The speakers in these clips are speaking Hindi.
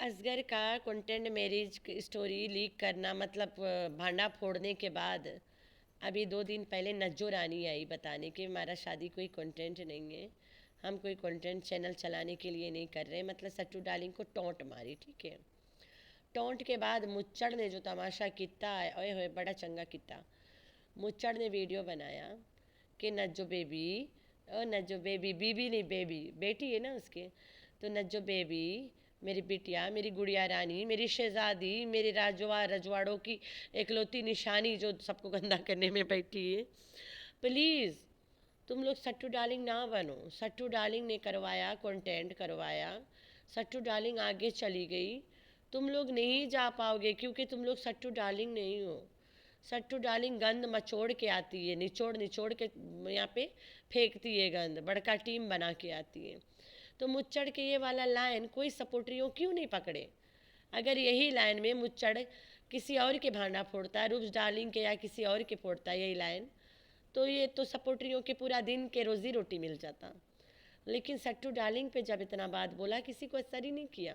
असगर का कंटेंट मैरिज स्टोरी लीक करना मतलब भांडा फोड़ने के बाद अभी 2 दिन पहले नज्जो रानी आई बताने कि हमारा शादी कोई कंटेंट नहीं है, हम कोई कंटेंट चैनल चलाने के लिए नहीं कर रहे, मतलब सट्टू डार्लिंग को टोंट मारी। ठीक है, टोंट के बाद मुच्चड़ ने जो तमाशा किया है, ओए होए बड़ा चंगा किया। मुच्चड़ ने वीडियो बनाया कि नज्जो बेबी, ओ नज्जो बेबी, बीबी नहीं बेबी, बेटी है ना उसके, तो नज्जो बेबी, मेरी बिटिया, मेरी गुड़िया रानी, मेरी शहजादी, मेरे रजवाड़ों की एकलौती निशानी जो सबको गंदा करने में बैठी है, प्लीज़ तुम लोग सट्टू डार्लिंग ना बनो। सट्टू डार्लिंग ने करवाया, कंटेंट करवाया, सट्टू डार्लिंग आगे चली गई, तुम लोग नहीं जा पाओगे क्योंकि तुम लोग सट्टू डार्लिंग नहीं हो। सट्टू डार्लिंग गंद मचोड़ के आती है, निचोड़ निचोड़ के यहाँ पे फेंकती है गंद, बड़का टीम बना के आती है। तो मुच्चड़ के ये वाला लाइन कोई सपोर्टरियों क्यों नहीं पकड़े? अगर यही लाइन में मुच्चड़ किसी और के भांडा फोड़ता है, रूप्स डार्लिंग के या किसी और के फोड़ता है यही लाइन, तो ये तो सपोर्टरियों के पूरा दिन के रोजी रोटी मिल जाता। लेकिन सट्टू डार्लिंग पे जब इतना बात बोला किसी को असर ही नहीं किया,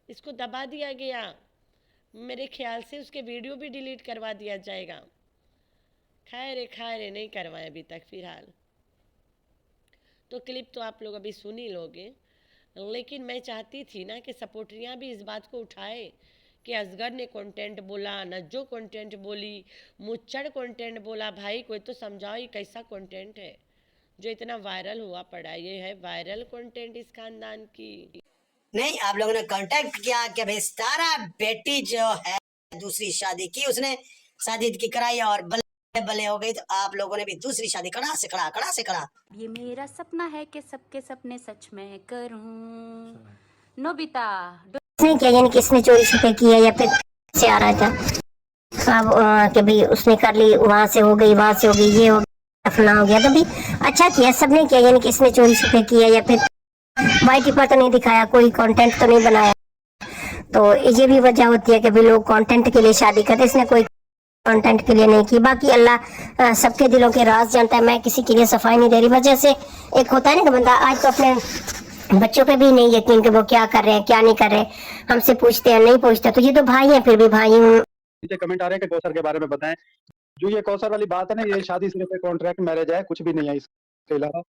इसको दबा दिया गया। मेरे ख्याल से उसके वीडियो भी डिलीट करवा दिया जाएगा। खैर नहीं करवाए अभी तक फिलहाल। तो क्लिप तो आप लोग अभी सुन ही लोगे, लेकिन मैं चाहती थी ना कि सपोर्टरियाँ भी इस बात को उठाए कि असगर ने कंटेंट बोला, नज्जो कंटेंट बोली, मुच्चड़ कंटेंट बोला। भाई कोई तो समझाओ ये कैसा कंटेंट है जो इतना वायरल हुआ पड़ा? ये है वायरल कंटेंट इस खानदान की। नहीं, आप लोगों ने कांटेक्ट किया कि भाई सारा बेटी जो है दूसरी शादी की, उसने शादी की कराई और बल्ले बल्ले हो गई, तो आप लोगों ने भी दूसरी शादी कड़ा से कड़ा। ये मेरा सपना है कि सबके सपने सच में करूं। नोबिता नहीं किया, यानी कि इसने चोरी छुपे किया या फिर से आ रहा था। अब कि भाई उसने कर ली, वहां से हो गई, वहां से हो गई, ये हो गया, फला हो गया, तो भी अच्छा किया, सबने किया, यानी कि इसने चोरी छुपे किया या फिर वाइट पेपर तो नहीं दिखाया, कोई कंटेंट तो नहीं बनाया। तो ये भी वजह होती है कि भाई लोग कंटेंट के लिए शादी करते, इसने कोई कंटेंट के लिए नहीं की। बाकी अल्लाह सबके दिलों के राज जानता है, मैं किसी के लिए सफाई नहीं दे रही। वजह से एक होता है ना कि बंदा आज तो अपने बच्चों पे भी नहीं यकीन कि वो क्या कर रहे हैं क्या नहीं कर रहे, हमसे पूछते हैं नहीं पूछते, तो ये तो भाई हैं, फिर भी भाई हूँ। नीचे कमेंट आ रहे हैं कि कौसर के बारे में बताएं। जो ये कौसर वाली बात है ना, ये शादी सिर्फ एक कॉन्ट्रैक्ट मैरिज है, कुछ भी नहीं है इसके अलावा।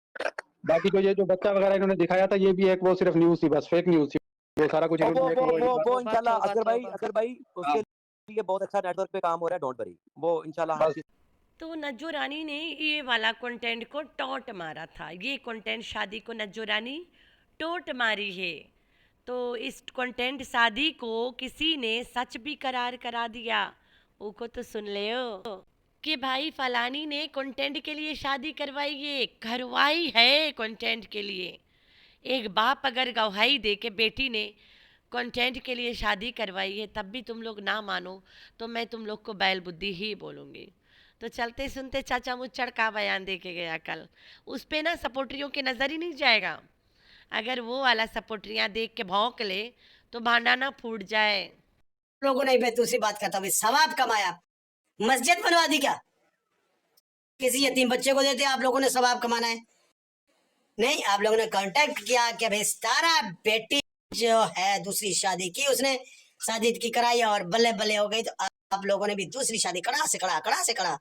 बाकी तो ये जो बच्चा वगैरह इन्होंने दिखाया था, ये भी एक वो सिर्फ न्यूज थी, बस फेक न्यूज थी। वो सारा कुछ वो इन्होंने इंशाल्लाह असगर भाई उसके लिए बहुत अच्छा नेटवर्क पे काम हो रहा है, डोंट वरी, वो इंशाल्लाह हर चीज। तो नज्जो रानी ने ये वाला कंटेंट को टॉट मारा था, ये कंटेंट शादी को नज्जो रानी टोट मारी है। तो इस कंटेंट शादी को किसी ने सच भी करार करा दिया। उको तो सुन ले कि भाई फलानी ने कंटेंट के लिए शादी करवाई है कंटेंट के लिए। एक बाप अगर गवाही दे के बेटी ने कंटेंट के लिए शादी करवाई है, तब भी तुम लोग ना मानो तो मैं तुम लोग को बैल बुद्धि ही बोलूँगी। तो चलते सुनते चाचा मुच्चड़ का बयान दे के गया कल, उस पे ना सपोर्टरियों की नज़र ही नहीं जाएगा। अगर वो वाला सपोर्टरियाँ देख के भौंक ले तो भांडा ना फूट जाए। लोगों ने भी दूसरी बात करता हुआ सवाब कमाया, मस्जिद बनवा दी क्या? किसी यतीम बच्चे को देते आप लोगों ने सवाब कमाना है? नहीं, आप लोगों ने कांटेक्ट किया कि भाई सारा बेटी जो है दूसरी शादी की, उसने शादी की कराई और बल्ले बल्ले हो गई, तो आप लोगों ने भी दूसरी शादी कड़ा से कड़ा।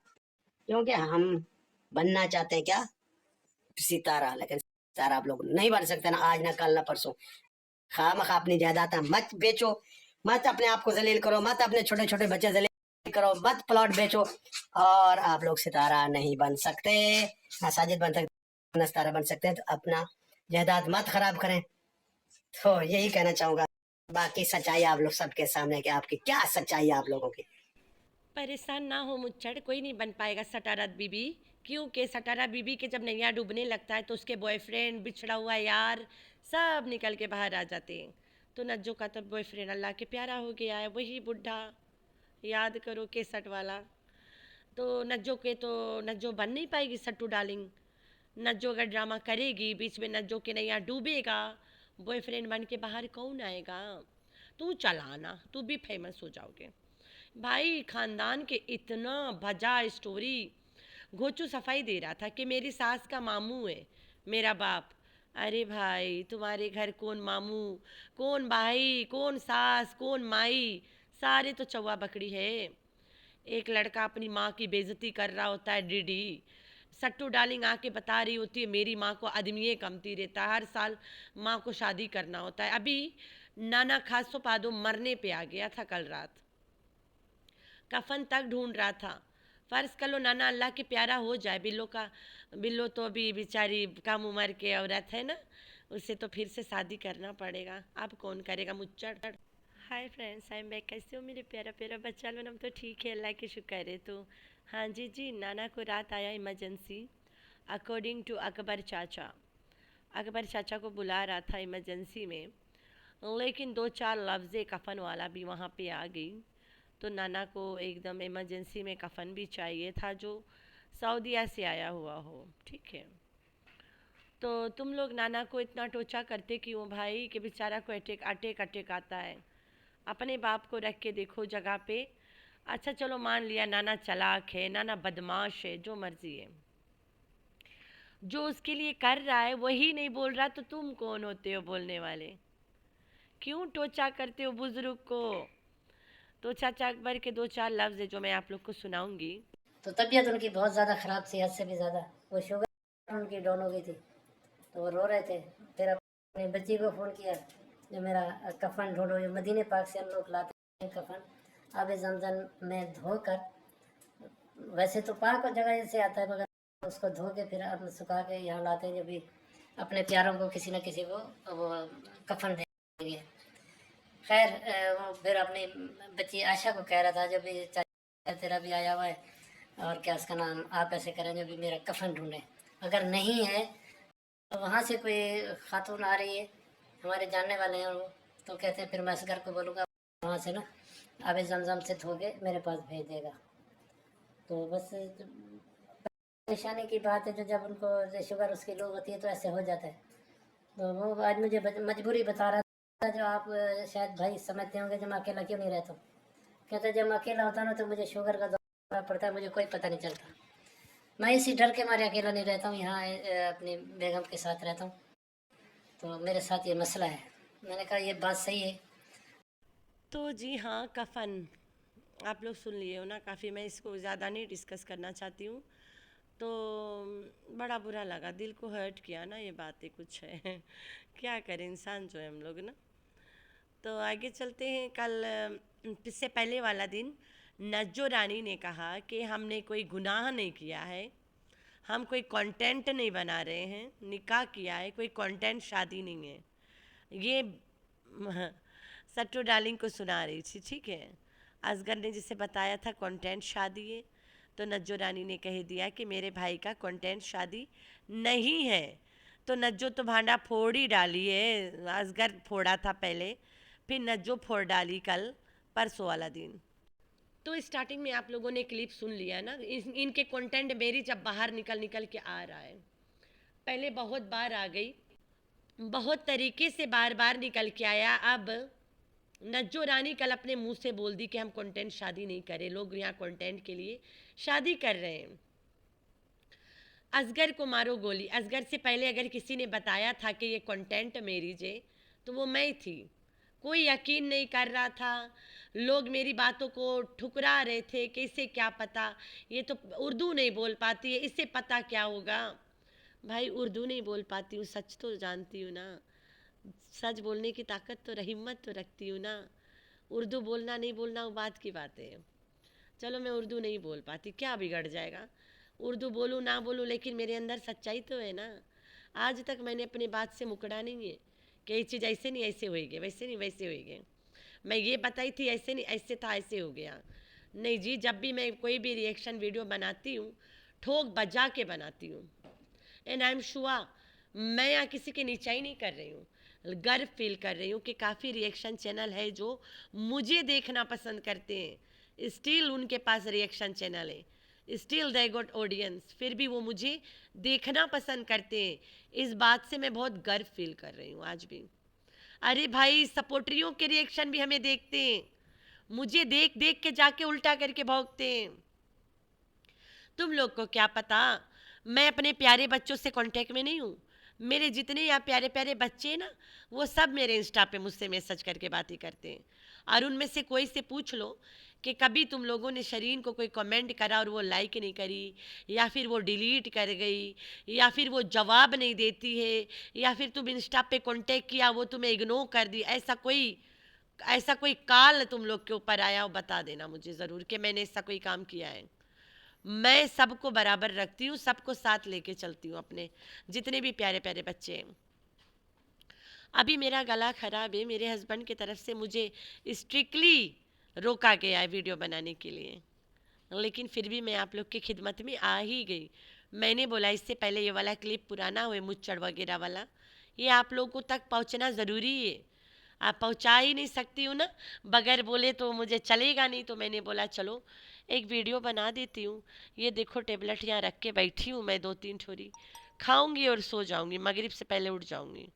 क्योंकि हम बनना चाहते हैं क्या सितारा, लेकिन सितारा आप लोग नहीं बन सकते ना आज ना कल ना परसों। खामखा अपनी जायदाद मत बेचो, मत अपने आप को जलील करो, मत अपने छोटे छोटे बच्चे जलील करो, मत प्लॉट बेचो, और आप लोग सितारा नहीं बन सकते, ना साजिद बन सकते, ना सितारा बन सकते हैं। तो अपना जायदाद मत खराब करें। तो यही कहना चाहूंगा। बाकी सच्चाई आप लोग सबके सामने कि आपकी क्या सच्चाई है आप लोगों की। परेशान ना हो मुच्चड़, कोई नहीं बन पाएगा सटारा बीबी, क्योंकि सटारा बीबी के जब नैया डूबने लगता है तो उसके बॉयफ्रेंड, बिछड़ा हुआ यार, सब निकल के बाहर आ जाते हैं। तो नज्जो का तो बॉयफ्रेंड अल्लाह के प्यारा हो गया है, वही बुढ़ा, याद करो केसट वाला। तो नज्जो बन नहीं पाएगी सट्टू डार्लिंग। नज्जो अगर ड्रामा करेगी, बीच में नज्जो के नैया डूबेगा, बॉयफ्रेंड बन के बाहर कौन आएगा? तू चलाना, तू भी फेमस हो जाओगे। भाई खानदान के इतना भजा स्टोरी। घोचू सफाई दे रहा था कि मेरी सास का मामू है मेरा बाप, अरे भाई, तुम्हारे घर कौन मामू, कौन भाई, कौन सास, कौन माई, सारे तो चौवा बकरी है। एक लड़का अपनी माँ की बेइज्जती कर रहा होता है, डीडी सट्टू डालिंग आके बता रही होती है मेरी माँ को आदमी कमती रहता है, हर साल माँ को शादी करना होता है। अभी नाना खासो पादो मरने पे आ गया था कल रात, कफन तक ढूंढ रहा था। फ़र्ज कर लो नाना अल्लाह के प्यारा हो जाए, बिल्लो तो अभी बेचारी कम उम्र के औरत है ना, उससे तो फिर से शादी करना पड़ेगा। अब कौन करेगा मुच्चड़। Hi friends, I am back. कैसे हो मेरे प्यारा प्यारा बच्चा लोग? हम तो ठीक है, अल्लाह के शुक्र है। तो हाँ जी, नाना को रात आया इमरजेंसी, अकॉर्डिंग टू अकबर चाचा को बुला रहा था इमरजेंसी में, लेकिन 2-4 लफ्ज़ कफ़न वाला भी वहाँ पे आ गई। तो नाना को एकदम इमरजेंसी में कफ़न भी चाहिए था जो सऊदीया से आया हुआ हो, ठीक है। तो तुम लोग नाना को इतना टोचा करते क्यों भाई कि बेचारा को अटैक आता है। अपने बाप को रख के देखो जगह पे। अच्छा चलो मान लिया नाना चालाक है, नाना बदमाश है, जो मर्जी है, जो उसके लिए कर रहा है वही नहीं बोल रहा, तो तुम कौन होते हो बोलने वाले? क्यों टोचा करते हो बुजुर्ग को? तो चाचा अकबर के 2-4 लफ्ज़ है जो मैं आप लोग को सुनाऊंगी। तो तबीयत उनकी बहुत ज़्यादा ख़राब थी, हद से भी ज़्यादा। वो शुगर उनकी डाउन हो गई थी, तो वो रो रहे थे। फिर अपनी बच्ची को फ़ोन किया, जो मेरा कफन ढूंढो, जो मदीने पाक से हम लोग लाते हैं कफन, आब जमजम में धोकर, वैसे तो पाक जगह से आता है, मगर उसको धो के फिर हम सुखा के यहाँ लाते हैं, जब भी अपने प्यारों को किसी न किसी को वो कफन देंगे। खैर वो फिर अपनी बच्ची आयशा को कह रहा था, जब भी चाचा तेरा भी आया हुआ है, और क्या उसका नाम, आप ऐसे करें जो भी मेरा कफन ढूंढें, अगर नहीं है तो वहाँ से कोई खातून आ रही है, हमारे जानने वाले हैं वो, तो कहते हैं फिर मैं असगर को बोलूँगा वहाँ से ना आबे जमजम से धो के मेरे पास भेज देगा। तो बस परेशानी की बात है, जो जब उनको शुगर उसकी लो होती है तो ऐसे हो जाता है। तो वो आज मुझे मजबूरी बता रहा था, जो आप शायद भाई समझते होंगे, जब मैं अकेला क्यों नहीं रहता हूँ। कहते जब मैं अकेला होता ना तो मुझे शुगर का दौरा पड़ता है, मुझे कोई पता नहीं चलता। मैं इसी डर के मारे अकेला नहीं रहता हूँ, यहाँ अपनी बेगम के साथ रहता हूँ, तो मेरे साथ ये मसला है। मैंने कहा ये बात सही है। तो जी हाँ, कफ़न आप लोग सुन लिए हो ना, काफ़ी मैं इसको ज़्यादा नहीं डिस्कस करना चाहती हूँ। तो बड़ा बुरा लगा, दिल को हर्ट किया ना ये बातें कुछ है क्या करें इंसान जो है हम लोग ना। तो आगे चलते हैं। कल इससे पहले वाला दिन नज्जो रानी ने कहा कि हमने कोई गुनाह नहीं किया है, हम कोई कंटेंट नहीं बना रहे हैं, निकाह किया है, कोई कंटेंट शादी नहीं है। ये सट्टू डार्लिंग को सुना रही थी, ठीक है। असगर ने जिसे बताया था कंटेंट शादी है, तो नज्जो रानी ने कह दिया कि मेरे भाई का कंटेंट शादी नहीं है। तो नज्जो तो भांडा फोड़ ही डाली है, असगर फोड़ा था पहले, फिर नज्जो फोड़ डाली कल परसों वाला दिन। तो स्टार्टिंग में आप लोगों ने क्लिप सुन लिया ना, इनके कंटेंट मेरी जब बाहर निकल के आ रहा है, पहले बहुत बार आ गई, बहुत तरीके से बार बार निकल के आया। अब नज्जो रानी कल अपने मुंह से बोल दी कि हम कंटेंट शादी नहीं करें, लोग यहाँ कंटेंट के लिए शादी कर रहे हैं। असगर को मारो गोली। असगर से पहले अगर किसी ने बताया था कि ये कंटेंट मैरिज है तो वो मैं थी। कोई यकीन नहीं कर रहा था, लोग मेरी बातों को ठुकरा रहे थे कि इसे क्या पता, ये तो उर्दू नहीं बोल पाती है, इसे पता क्या होगा। भाई उर्दू नहीं बोल पाती हूँ, सच तो जानती हूँ ना, सच बोलने की ताकत तो हिम्मत तो रखती हूँ ना। उर्दू बोलना नहीं बोलना वो बात की बात है। चलो मैं उर्दू नहीं बोल पाती, क्या बिगड़ जाएगा, उर्दू बोलूँ ना बोलूँ, लेकिन मेरे अंदर सच्चाई तो है ना। आज तक मैंने अपनी बात से मुकरा नहीं है कि ये चीज़ ऐसे नहीं ऐसे होएगी, वैसे नहीं वैसे होएगी। मैं ये बताई थी ऐसे नहीं ऐसे था ऐसे हो गया, नहीं जी। जब भी मैं कोई भी रिएक्शन वीडियो बनाती हूँ ठोक बजा के बनाती हूँ, एंड आई एम श्योर मैं यहाँ किसी की नीचाई नहीं कर रही हूँ, गर्व फील कर रही हूँ कि काफ़ी रिएक्शन चैनल है जो मुझे देखना पसंद करते हैं, स्टिल उनके पास रिएक्शन चैनल है, स्टिल दे गॉट ऑडियंस, फिर भी वो मुझे देखना पसंद करते हैं। इस बात से मैं बहुत गर्व फील कर रही हूँ आज भी। अरे भाई सपोर्टरियों के रिएक्शन भी हमें देखते हैं, मुझे देख देख के जाके उल्टा करके भौंकते हैं। तुम लोग को क्या पता, मैं अपने प्यारे बच्चों से कांटेक्ट में नहीं हूँ, मेरे जितने यहाँ प्यारे प्यारे बच्चे हैं ना, वो सब मेरे इंस्टा पे मुझसे मैसेज करके बातें करते हैं। और उनमें से कोई से पूछ लो कि कभी तुम लोगों ने शरीन को कोई कमेंट करा और वो लाइक नहीं करी, या फिर वो डिलीट कर गई, या फिर वो जवाब नहीं देती है, या फिर तुम इंस्टा पे कांटेक्ट किया वो तुम्हें इग्नोर कर दी, ऐसा कोई काल तुम लोग के ऊपर आया हो, बता देना मुझे ज़रूर कि मैंने ऐसा कोई काम किया है। मैं सबको बराबर रखती हूँ, सबको साथ लेके चलती हूँ, अपने जितने भी प्यारे प्यारे बच्चे हैं। अभी मेरा गला ख़राब है, मेरे हस्बैंड की तरफ से मुझे स्ट्रिक्टली रोका गया है वीडियो बनाने के लिए, लेकिन फिर भी मैं आप लोग की खिदमत में आ ही गई। मैंने बोला इससे पहले ये वाला क्लिप पुराना हुए मुच्चड़ वगैरह वाला, ये आप लोगों तक पहुंचना ज़रूरी है। आप पहुंचा ही नहीं सकती हूँ ना, बगैर बोले तो मुझे चलेगा नहीं। तो मैंने बोला चलो एक वीडियो बना देती हूँ। ये देखो टेबलेट यहाँ रख के बैठी हूँ मैं, 2-3 ठोरी खाऊंगी और सो जाऊंगी, मगरिब से पहले उठ जाऊंगी।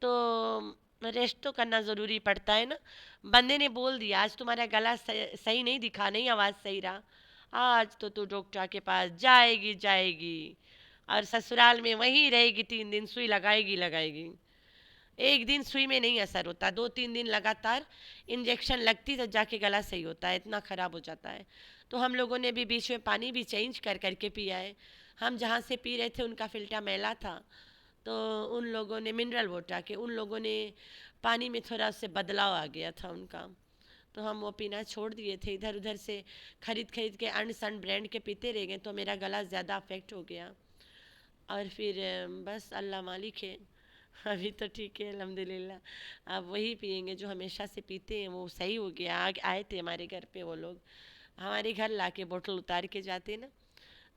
तो रेस्ट तो करना ज़रूरी पड़ता है ना। बंदे ने बोल दिया आज तुम्हारा गला सही नहीं दिखा, नहीं आवाज़ सही रहा, आज तो तू डॉक्टर के पास जाएगी जाएगी और ससुराल में वहीं रहेगी, 3 दिन सुई लगाएगी लगाएगी। एक दिन सुई में नहीं असर होता, 2-3 दिन लगातार इंजेक्शन लगती तब जाके गला सही होता है, इतना ख़राब हो जाता है। तो हम लोगों ने भी बीच में पानी भी चेंज कर करके पिया है। हम जहाँ से पी रहे थे उनका फ़िल्टर मैला था, तो उन लोगों ने मिनरल वाटर के, उन लोगों ने पानी में थोड़ा से बदलाव आ गया था उनका, तो हम वो पीना छोड़ दिए थे। इधर उधर से खरीद खरीद के अनसन ब्रांड के पीते रह गए, तो मेरा गला ज़्यादा अफेक्ट हो गया। और फिर बस अल्लाह मालिक है, अभी तो ठीक है अल्हम्दुलिल्लाह। अब वही पियेंगे जो हमेशा से पीते हैं, वो सही हो गया। आए थे हमारे घर पे वो लोग, हमारे घर ला के बोतल उतार के जाते ना,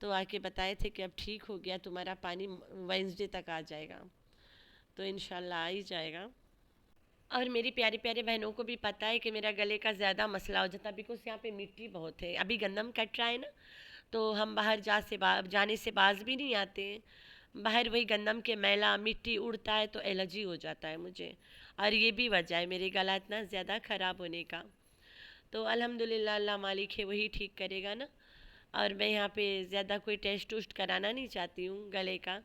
तो आके बताए थे कि अब ठीक हो गया, तुम्हारा पानी वेंसडे तक आ जाएगा, तो इंशाल्लाह आ ही जाएगा। और मेरी प्यारी प्यारी बहनों को भी पता है कि मेरा गले का ज़्यादा मसला हो जाता है, बिकॉज यहाँ पे मिट्टी बहुत है, अभी गंदम कट रहा है ना, तो हम बाहर जाने से बाज भी नहीं आते हैं। बाहर वही गंदम के मैला मिट्टी उड़ता है तो एलर्जी हो जाता है मुझे, और ये भी वजह है मेरे गला इतना ज़्यादा ख़राब होने का। तो अल्हम्दुलिल्लाह अल्लाह मालिक है, वही ठीक करेगा ना। और मैं यहाँ पे ज़्यादा कोई टेस्ट वुस्ट कराना नहीं चाहती हूँ गले का,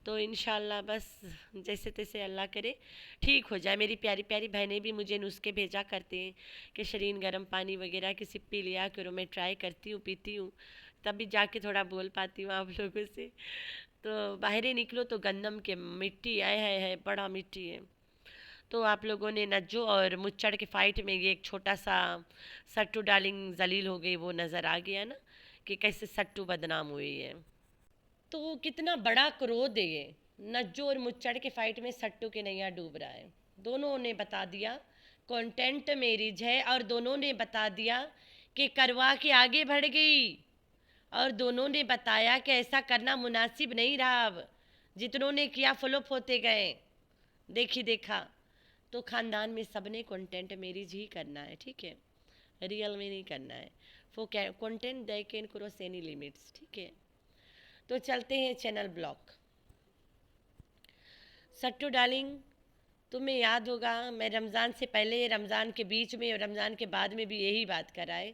तो इंशाल्लाह बस जैसे तैसे अल्लाह करे ठीक हो जाए। मेरी प्यारी प्यारी बहनें भी मुझे नुस्खे भेजा करते हैं कि शरीन गर्म पानी वगैरह की सिप्पी लिया करो, मैं ट्राई करती हूँ, पीती हूँ, तभी जाके थोड़ा बोल पाती हूँ आप लोगों से। तो बाहर निकलो तो गंदम के मिट्टी आए है, बड़ा मिट्टी है। तो आप लोगों ने नज्जो और मुच्चड़ के फाइट में ये एक छोटा सा सट्टू डार्लिंग जलील हो गई, वो नज़र आ गया ना कि कैसे सट्टू बदनाम हुई है। तो वो कितना बड़ा क्रोध है ये, नज्जो और मुच्चड़ के फाइट में सट्टू के नैया डूब रहा है। दोनों ने बता दिया कंटेंट मैरिज है, और दोनों ने बता दिया कि करवा के आगे बढ़ गई, और दोनों ने बताया कि ऐसा करना मुनासिब नहीं रहा। अब जितनों ने किया फ्लॉप होते गए, देखी देखा। तो ख़ानदान में सबने कंटेंट मैरिज ही करना है, ठीक है, रियल में नहीं करना है। For content they can cross any limits, ठीक है। तो चलते हैं चैनल ब्लॉक। सट्टू डार्लिंग, तुम्हें याद होगा मैं रमज़ान से पहले, रमज़ान के बीच में और रमज़ान के बाद में भी यही बात कराए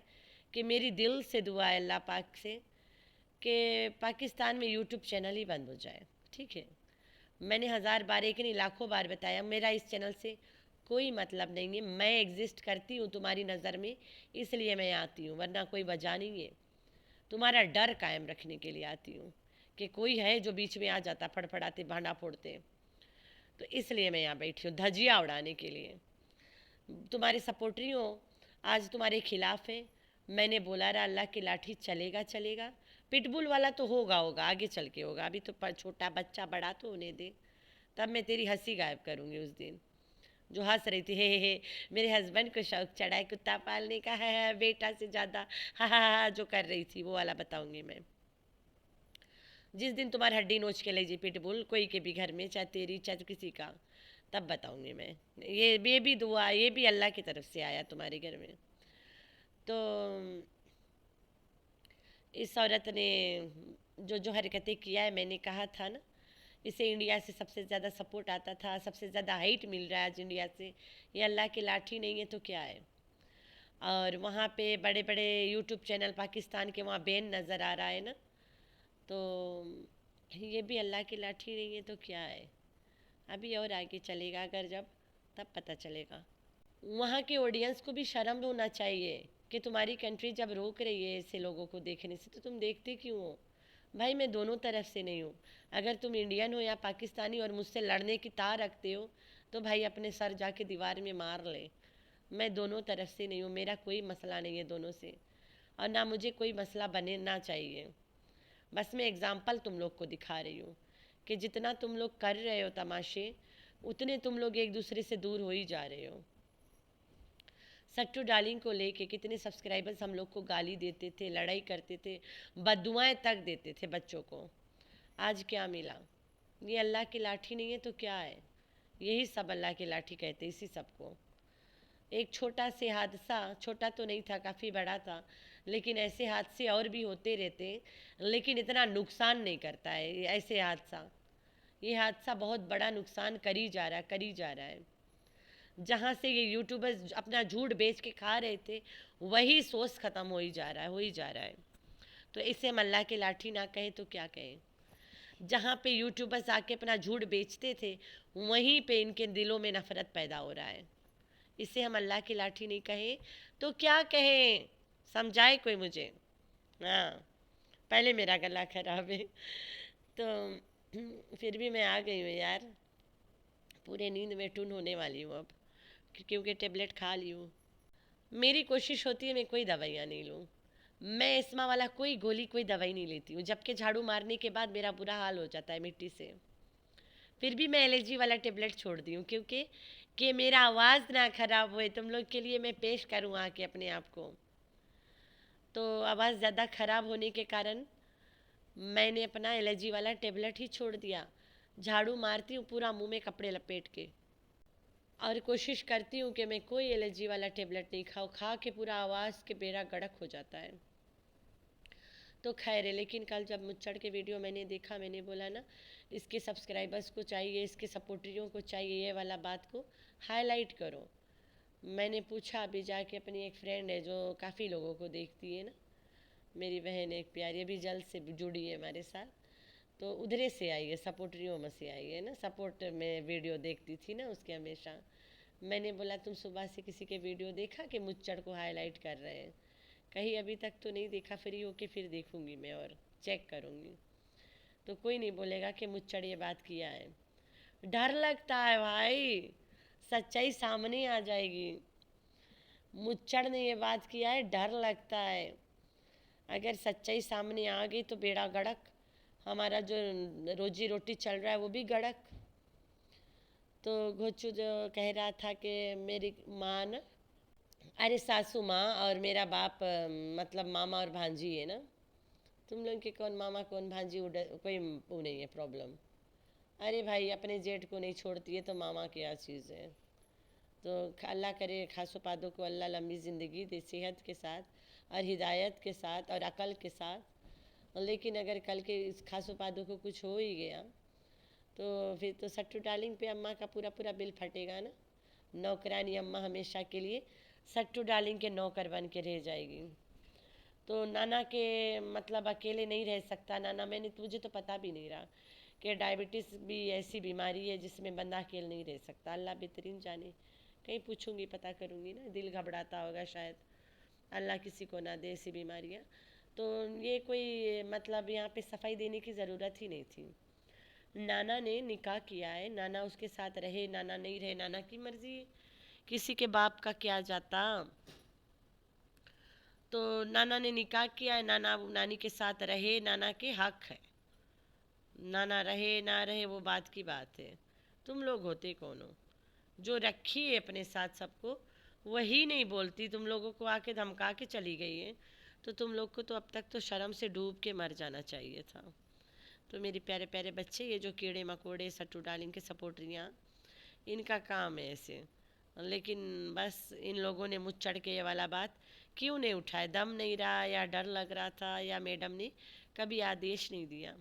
कि मेरी दिल से दुआ है अल्लाह पाक से कि पाकिस्तान में यूट्यूब चैनल ही बंद हो जाए, ठीक है। मैंने 1000 बार, एक नहीं लाखों बार बताया, मेरा इस चैनल से कोई मतलब नहीं है। मैं एग्जिस्ट करती हूँ तुम्हारी नज़र में, इसलिए मैं आती हूँ, वरना कोई वजह नहीं है। तुम्हारा डर कायम रखने के लिए आती हूँ कि कोई है जो बीच में आ जाता फड़फड़ाते भांडा फोड़ते, तो इसलिए मैं यहाँ बैठी हूँ धजिया उड़ाने के लिए। तुम्हारे सपोर्टरी हो, आज तुम्हारे खिलाफ है। मैंने बोला रहा अल्लाह की लाठी चलेगा चलेगा, पिटबुल वाला तो होगा होगा, आगे चल के होगा, अभी तो छोटा बच्चा, बड़ा तो होने दे, तब मैं तेरी हंसी गायब करूँगी। उस दिन जो हंस रही थी, हे मेरे हस्बैंड को शौक चढ़ा है कुत्ता पालने का, है बेटा से ज़्यादा, हा, जो कर रही थी वो वाला बताऊँगी मैं। जिस दिन तुम्हारी हड्डी नोच के ले जी पिटबुल कोई के भी घर में, चाहे तेरी चाहे किसी का, तब बताऊँगी मैं। ये भी दुआ, ये भी अल्लाह की तरफ से आया तुम्हारे घर में। तो इस औरत ने जो हरकतें किया है, मैंने कहा था ना, इसे इंडिया से सबसे ज़्यादा सपोर्ट आता था, सबसे ज़्यादा हाइट मिल रहा है आज इंडिया से। ये अल्लाह की लाठी नहीं है तो क्या है। और वहाँ पे बड़े बड़े यूट्यूब चैनल पाकिस्तान के वहाँ बैन नज़र आ रहा है ना, तो ये भी अल्लाह की लाठी नहीं है तो क्या है। अभी और आगे चलेगा, अगर जब तब पता चलेगा। वहाँ के ऑडियंस को भी शर्म होना चाहिए कि तुम्हारी कंट्री जब रोक रही है ऐसे लोगों को देखने से, तो तुम देखते क्यों हो। भाई मैं दोनों तरफ से नहीं हूँ। अगर तुम इंडियन हो या पाकिस्तानी और मुझसे लड़ने की तार रखते हो तो भाई अपने सर जाके दीवार में मार ले। मैं दोनों तरफ से नहीं हूँ, मेरा कोई मसला नहीं है दोनों से, और ना मुझे कोई मसला बनना चाहिए। बस मैं एग्ज़ाम्पल तुम लोग को दिखा रही हूँ कि जितना तुम लोग कर रहे हो तमाशे, उतने तुम लोग एक दूसरे से दूर हो ही जा रहे हो। सट्टू डार्लिंग को लेके कितने सब्सक्राइबर्स हम लोग को गाली देते थे, लड़ाई करते थे, बद्दुआएं तक देते थे बच्चों को। आज क्या मिला। ये अल्लाह की लाठी नहीं है तो क्या है। यही सब अल्लाह की लाठी कहते, इसी सबको। एक छोटा से हादसा, छोटा तो नहीं था, काफ़ी बड़ा था, लेकिन ऐसे हादसे और भी होते रहते, लेकिन इतना नुकसान नहीं करता है ये ऐसे हादसा। ये हादसा बहुत बड़ा नुकसान करी जा रहा है, करी जा रहा है। जहाँ से ये यूट्यूबर्स अपना झूठ बेच के खा रहे थे, वही सोर्स ख़त्म हो ही जा रहा है, हो ही जा रहा है। तो इसे हम अल्लाह की लाठी ना कहें तो क्या कहें। जहाँ पे यूट्यूबर्स आके अपना झूठ बेचते थे, वहीं पे इनके दिलों में नफ़रत पैदा हो रहा है। इसे हम अल्लाह की लाठी नहीं कहें तो क्या कहें। समझाए कोई मुझे। हाँ, पहले मेरा गला खराब है तो फिर भी मैं आ गई हूँ यार, पूरे नींद में टून होने वाली हूँ अब, क्योंकि टेबलेट खा ली हूँ। मेरी कोशिश होती है मैं कोई दवाइयाँ नहीं लूँ। मैं इस्मा वाला कोई गोली, कोई दवाई नहीं लेती हूँ, जबकि झाड़ू मारने के बाद मेरा बुरा हाल हो जाता है मिट्टी से। फिर भी मैं एलर्जी वाला टेबलेट छोड़ दी हूँ, क्योंकि कि मेरा आवाज़ ना ख़राब होए, तुम लोग के लिए मैं पेश करूँ आके अपने आप को। तो आवाज़ ज़्यादा ख़राब होने के कारण मैंने अपना एलर्जी वाला टेबलेट ही छोड़ दिया। झाड़ू मारती हूँ पूरा मुंह में कपड़े लपेट के, और कोशिश करती हूँ कि मैं कोई एलर्जी वाला टेबलेट नहीं खाऊँ। खा के पूरा आवाज़ के बेड़ा गड़क हो जाता है। तो खैर है, लेकिन कल जब मुच्चड़ के वीडियो मैंने देखा, मैंने बोला ना, इसके सब्सक्राइबर्स को चाहिए, इसके सपोर्टरियों को चाहिए ये वाला बात को हाईलाइट करो। मैंने पूछा अभी जाके, अपनी एक फ्रेंड है जो काफ़ी लोगों को देखती है ना, मेरी बहन एक प्यारी, अभी जल्द से जुड़ी है हमारे साथ, तो उधरे से आई है, सपोर्टरियों में से आई है ना, सपोर्ट में वीडियो देखती थी ना उसके हमेशा। मैंने बोला तुम सुबह से किसी के वीडियो देखा कि मुच्चड़ को हाईलाइट कर रहे हैं। कहीं अभी तक तो नहीं देखा, फ्री होके फिर देखूंगी मैं और चेक करूंगी, तो कोई नहीं बोलेगा कि मुच्चड़ ये बात किया है। डर लगता है भाई, सच्चाई सामने आ जाएगी। मुच्चड़ ने ये बात किया है, डर लगता है। अगर सच्चाई सामने आ गई तो बेड़ा गड़क, हमारा जो रोजी रोटी चल रहा है वो भी गड़क। तो घोचू जो कह रहा था कि मेरी माँ ना, अरे सासू माँ और मेरा बाप मतलब मामा और भांजी है ना, तुम लोग के कौन मामा कौन भांजी, कोई वो नहीं है प्रॉब्लम। अरे भाई अपने जेठ को नहीं छोड़ती है तो मामा क्या चीज़ है। तो अल्लाह करे खासो पादो को अल्लाह लंबी ज़िंदगी दे, सेहत के साथ और हिदायत के साथ और अकल के साथ। लेकिन अगर कल के इस खासो पादो को कुछ हो ही गया तो फिर तो सट्टू डार्लिंग पे अम्मा का पूरा पूरा बिल फटेगा ना। नौकरानी अम्मा हमेशा के लिए सट्टू डार्लिंग के नौकर बन के रह जाएगी। तो नाना के मतलब अकेले नहीं रह सकता नाना। मुझे तो पता भी नहीं रहा कि डायबिटीज़ भी ऐसी बीमारी है जिसमें बंदा अकेले नहीं रह सकता। अल्लाह बेहतरीन जाने, कहीं पूछूंगी, पता करूंगी ना, दिल घबराता होगा शायद, अल्लाह किसी को ना दे ऐसी बीमारियाँ। तो ये कोई मतलब यहाँ पे सफाई देने की ज़रूरत ही नहीं थी। नाना ने निकाह किया है, नाना उसके साथ रहे, नाना नहीं रहे, नाना की मर्जी, किसी के बाप का क्या जाता। तो नाना ने निकाह किया है, नाना नानी के साथ रहे, नाना के हक है। नाना रहे ना रहे वो बात की बात है। तुम लोग होते कौन हो जो रखी है अपने साथ सबको, वही नहीं बोलती, तुम लोगों को आके धमका के चली गई है। तो तुम लोग को तो अब तक तो शर्म से डूब के मर जाना चाहिए था। तो मेरे प्यारे प्यारे बच्चे, ये जो कीड़े मकोड़े सट्टू डार्लिंग के सपोर्टरियाँ, इनका काम है ऐसे। लेकिन बस इन लोगों ने मुझ चढ़ के ये वाला बात क्यों नहीं उठाया, दम नहीं रहा या डर लग रहा था या मैडम ने कभी आदेश नहीं दिया।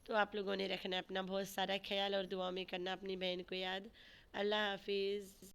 तो आप लोगों ने रखना अपना बहुत सारा ख्याल और दुआ में करना अपनी बहन को याद। अल्लाह हाफिज़।